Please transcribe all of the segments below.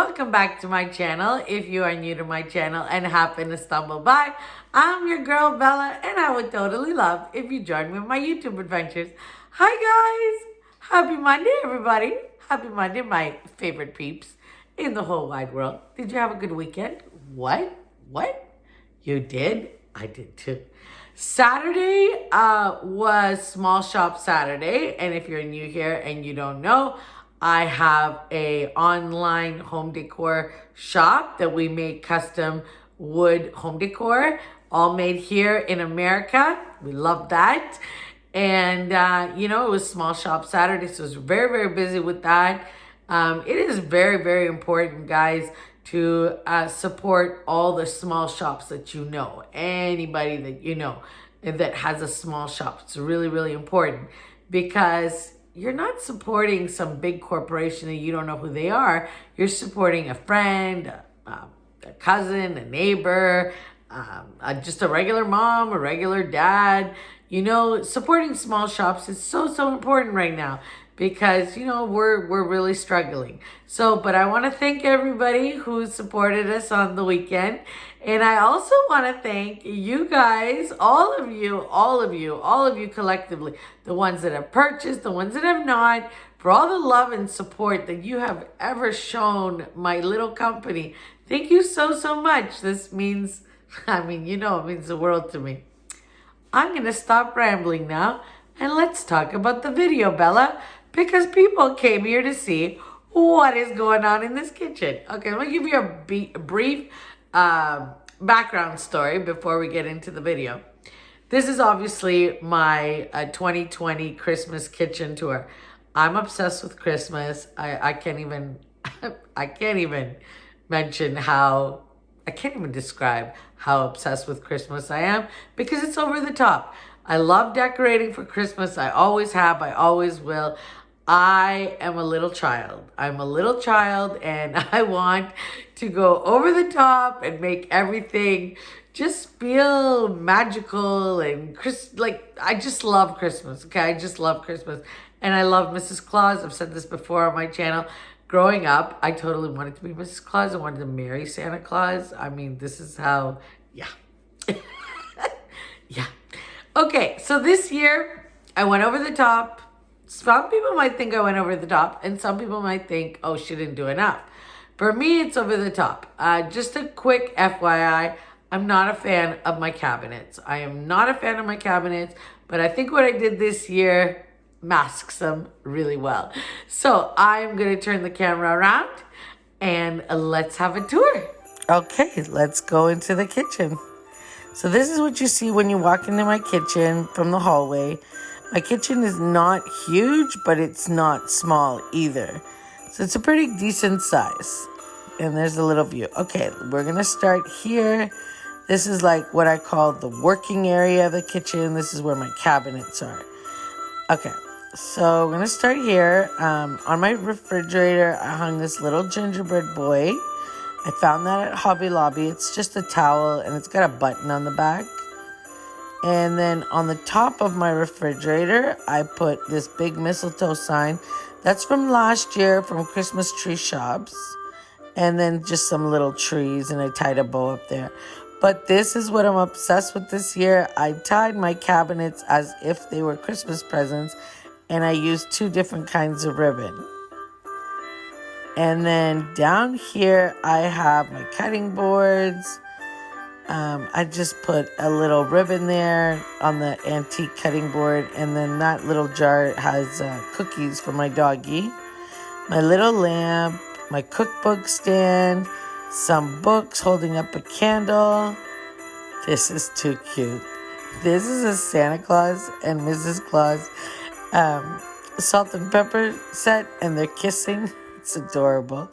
welcome back to my channel. If you are new to my channel and happen to stumble by, I'm your girl Bella, and I would totally love if you join me in my YouTube adventures. Hi guys! Happy Monday, everybody. Happy Monday, my favorite peeps in the whole wide world. Did you have a good weekend? What? You did? I did too. Saturday was Small Shop Saturday, and if you're new here and you don't know, I have a online home decor shop that we make custom wood home decor, all made here in America. We love that. And, it was Small Shop Saturday, so I was very, very busy with that. It is very, very important, guys, to support all the small shops that you know. Anybody that you know that has a small shop. It's really, really important because you're not supporting some big corporation that you don't know who they are. You're supporting a friend, a cousin, a neighbor, just a regular mom, a regular dad. Supporting small shops is so, so important right now because, we're really struggling. But I want to thank everybody who supported us on the weekend. And I also want to thank you guys, all of you collectively, the ones that have purchased, the ones that have not, for all the love and support that you have ever shown my little company. Thank you so, so much. This means, it means the world to me. I'm going to stop rambling now and let's talk about the video, Bella, because people came here to see what is going on in this kitchen. Okay, let me give you a brief background story before we get into the video. This is obviously my 2020 Christmas kitchen tour. I'm obsessed with Christmas. I can't even describe how obsessed with Christmas I am because it's over the top. I love decorating for Christmas. I always have. I always will. I am a little child. I'm a little child and I want to go over the top and make everything just feel magical and I just love Christmas. Okay, I just love Christmas. And I love Mrs. Claus. I've said this before on my channel. Growing up, I totally wanted to be Mrs. Claus. I wanted to marry Santa Claus. This is how, yeah. Yeah. Okay, so this year, I went over the top. Some people might think I went over the top, and some people might think, oh, she didn't do enough. For me, it's over the top. Just a quick FYI, I'm not a fan of my cabinets. I am not a fan of my cabinets, but I think what I did this year masks them really well. So I'm going to turn the camera around, and let's have a tour. Okay, let's go into the kitchen. So this is what you see when you walk into my kitchen from the hallway. My kitchen is not huge, but it's not small either. So it's a pretty decent size. And there's a little view. Okay, we're going to start here. This is like what I call the working area of the kitchen. This is where my cabinets are. Okay, so we're going to start here. On my refrigerator, I hung this little gingerbread boy. I found that at Hobby Lobby. It's just a towel, and it's got a button on the back. And then on the top of my refrigerator, I put this big mistletoe sign. That's from last year from Christmas tree shops. And then just some little trees, and I tied a bow up there. But this is what I'm obsessed with this year. I tied my cabinets as if they were Christmas presents, and I used 2 different kinds of ribbon. And then down here, I have my cutting boards. I just put a little ribbon there on the antique cutting board. And then that little jar has cookies for my doggie. My little lamp, my cookbook stand, some books holding up a candle. This is too cute. This is a Santa Claus and Mrs. Claus salt and pepper set, and they're kissing. It's adorable.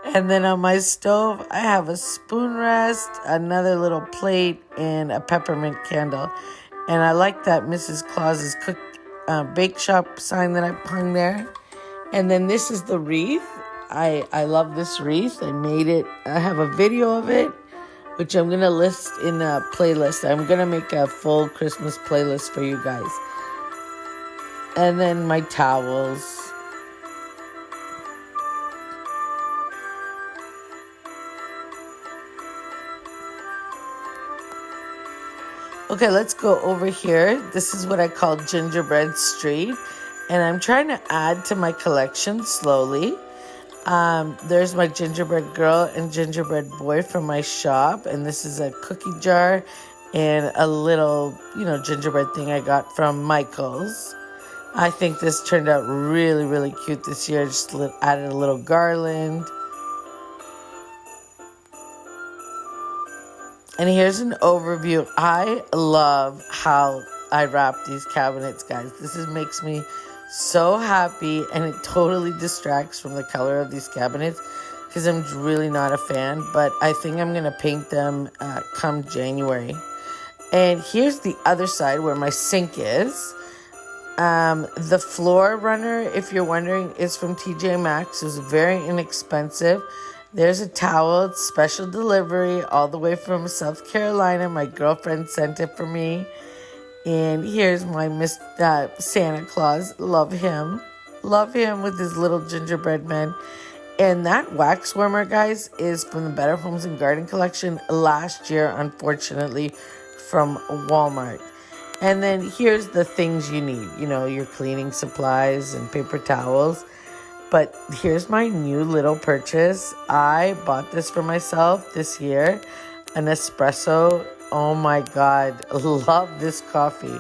And then on my stove, I have a spoon rest, another little plate, and a peppermint candle. And I like that Mrs. Claus's bake shop sign that I hung there. And then this is the wreath. I love this wreath. I made it. I have a video of it, which I'm going to list in a playlist. I'm going to make a full Christmas playlist for you guys. And then my towels. Okay, let's go over here. This is what I call gingerbread street, and I'm trying to add to my collection slowly. There's my gingerbread girl and gingerbread boy from my shop, and this is a cookie jar and a little, gingerbread thing I got from Michael's. I think this turned out really, really cute this year. Just added a little garland. And here's an overview. I love how I wrap these cabinets, guys. Makes me so happy, and it totally distracts from the color of these cabinets because I'm really not a fan, but I think I'm going to paint them come January. And here's the other side where my sink is. The floor runner, if you're wondering, is from TJ Maxx. It's very inexpensive. There's a towel. It's special delivery all the way from South Carolina. My girlfriend sent it for me. And here's my Santa Claus. Love him. Love him with his little gingerbread man. And that wax warmer, guys, is from the Better Homes and Garden collection last year, unfortunately, from Walmart. And then here's the things you need. Your cleaning supplies and paper towels. But here's my new little purchase. I bought this for myself this year. An espresso. Oh my God. Love this coffee.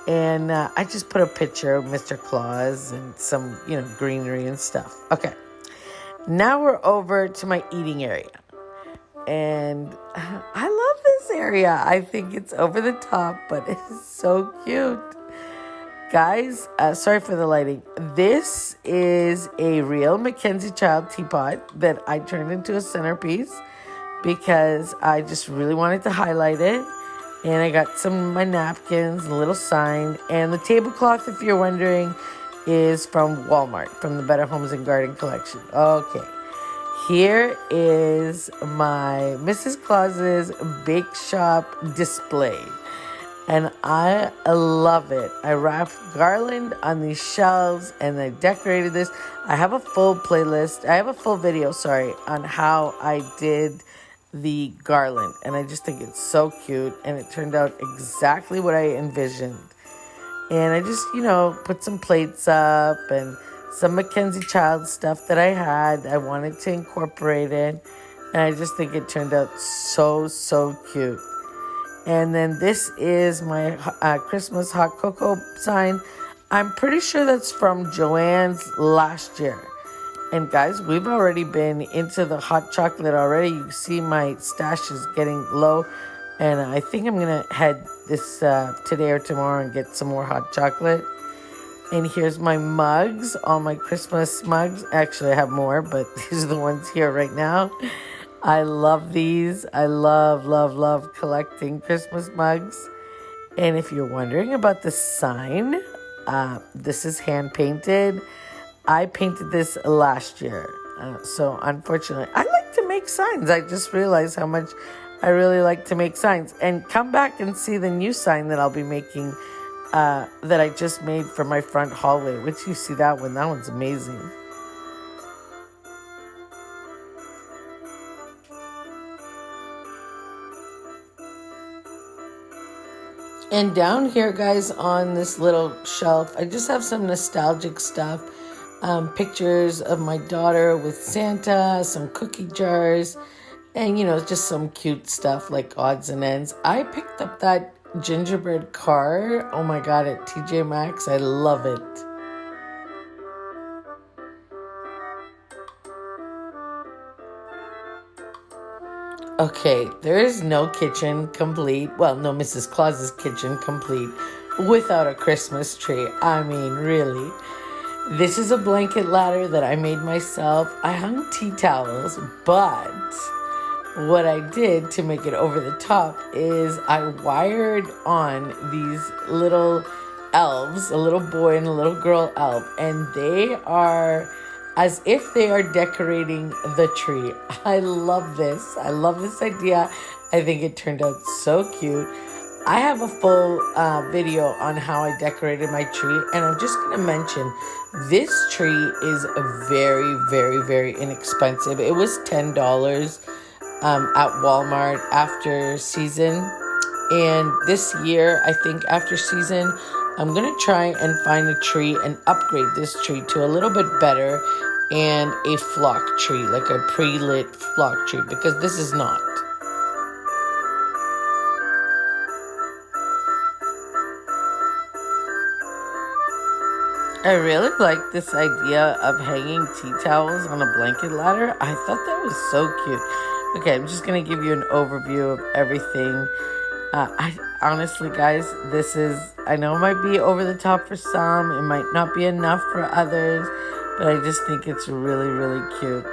And I just put a picture of Mr. Claus and some, greenery and stuff. Okay. Now we're over to my eating area. And I love this area. I think it's over the top, but it's so cute. Guys, sorry for the lighting. This is a real Mackenzie Child teapot that I turned into a centerpiece because I just really wanted to highlight it. And I got some of my napkins, a little sign. And the tablecloth, if you're wondering, is from Walmart, from the Better Homes and Garden collection. Okay. Here is my Mrs. Claus's Bake Shop display. And I love it. I wrapped garland on these shelves and I decorated this. I have a full video, on how I did the garland. And I just think it's so cute. And it turned out exactly what I envisioned. And I just, put some plates up and some Mackenzie Child stuff that I had. I wanted to incorporate it. And I just think it turned out so, so cute. And then this is my Christmas hot cocoa sign. I'm pretty sure that's from Joann's last year. And guys, we've already been into the hot chocolate already. You see my stash is getting low. And I think I'm going to head this today or tomorrow and get some more hot chocolate. And here's my mugs, all my Christmas mugs. Actually, I have more, but these are the ones here right now. I love these. I love, love, love collecting Christmas mugs. And if you're wondering about the sign, this is hand painted. I painted this last year. So unfortunately, I like to make signs. I just realized how much I really like to make signs. And come back and see the new sign that I'll be making that I just made for my front hallway. Which you see that one. That one's amazing. And down here, guys, on this little shelf, I just have some nostalgic stuff. Pictures of my daughter with Santa, some cookie jars, and, just some cute stuff like odds and ends. I picked up that gingerbread car, oh my God, at TJ Maxx. I love it. Okay, there is no kitchen complete. Well, no Mrs. Claus's kitchen complete without a Christmas tree. I mean, really. This is a blanket ladder that I made myself. I hung tea towels, but what I did to make it over the top is I wired on these little elves, a little boy and a little girl elf, and they are as if they are decorating the tree. I love this. I love this idea. I think it turned out so cute. I have a full video on how I decorated my tree, and I'm just going to mention this tree is very, very, very inexpensive. It was $10 at Walmart after season, And this year, I think after season, I'm going to try and find a tree and upgrade this tree to a little bit better and a flock tree, like a pre-lit flock tree, because this is not. I really like this idea of hanging tea towels on a blanket ladder. I thought that was so cute. Okay, I'm just going to give you an overview of everything. I honestly, guys, I know it might be over the top for some. It might not be enough for others, but I just think it's really, really cute.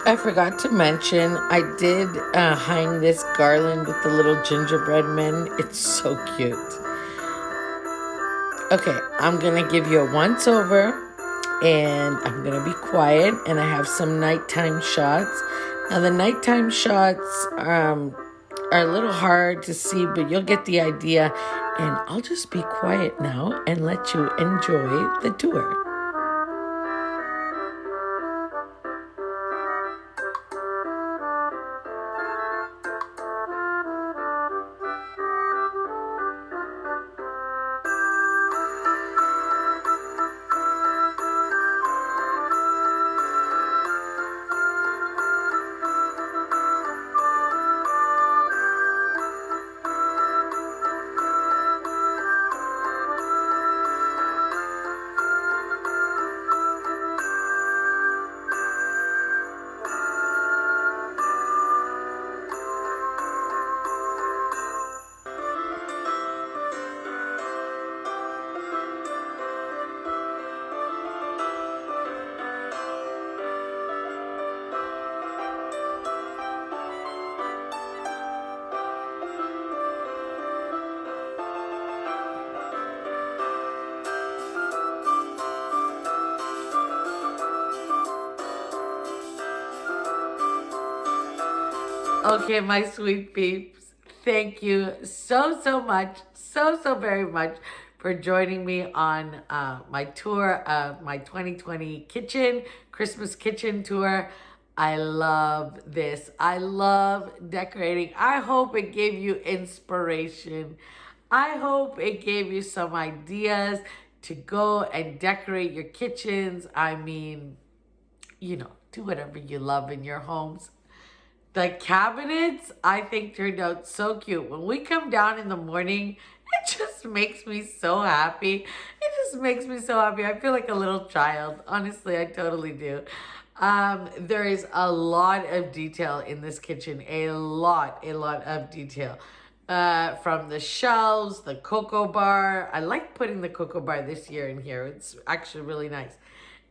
I forgot to mention, I did hang this garland with the little gingerbread men. It's so cute. Okay, I'm going to give you a once over and I'm going to be quiet, and I have some nighttime shots. Now, the nighttime shots are a little hard to see, but you'll get the idea. And I'll just be quiet now and let you enjoy the tour. Okay, my sweet peeps, thank you so much, so very much for joining me on my tour of my 2020 Christmas kitchen tour. I love this. I love decorating. I hope it gave you inspiration. I hope it gave you some ideas to go and decorate your kitchens. I mean, do whatever you love in your homes. The cabinets, I think, turned out so cute. When we come down in the morning, it just makes me so happy. It just makes me so happy. I feel like a little child. Honestly, I totally do. There is a lot of detail in this kitchen. A lot of detail. From the shelves, the cocoa bar. I like putting the cocoa bar this year in here. It's actually really nice.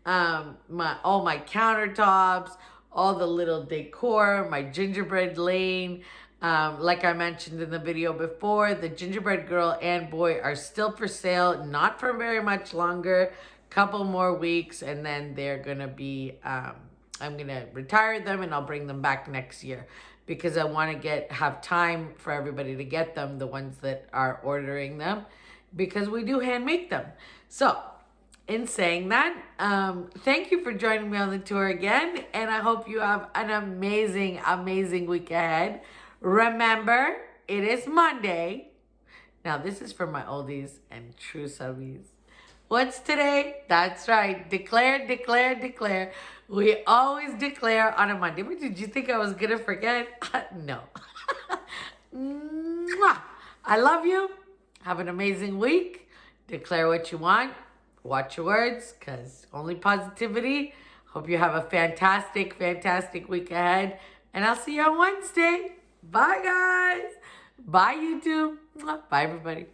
All my countertops, all the little decor, my gingerbread lane. Like I mentioned in the video before, the gingerbread girl and boy are still for sale, not for very much longer, couple more weeks, and then they're gonna be, I'm gonna retire them and I'll bring them back next year because I want to have time for everybody to get them, the ones that are ordering them, because we do hand make them. So, in saying that, thank you for joining me on the tour again, and I hope you have an amazing week ahead. Remember, it is Monday. Now, this is for my oldies and true subbies. What's today? That's right. Declare. We always declare on a Monday. But did you think I was going to forget? No. Mwah. I love you. Have an amazing week. Declare what you want. Watch your words, because only positivity. Hope you have a fantastic week ahead. And I'll see you on Wednesday. Bye, guys. Bye, YouTube. Bye, everybody.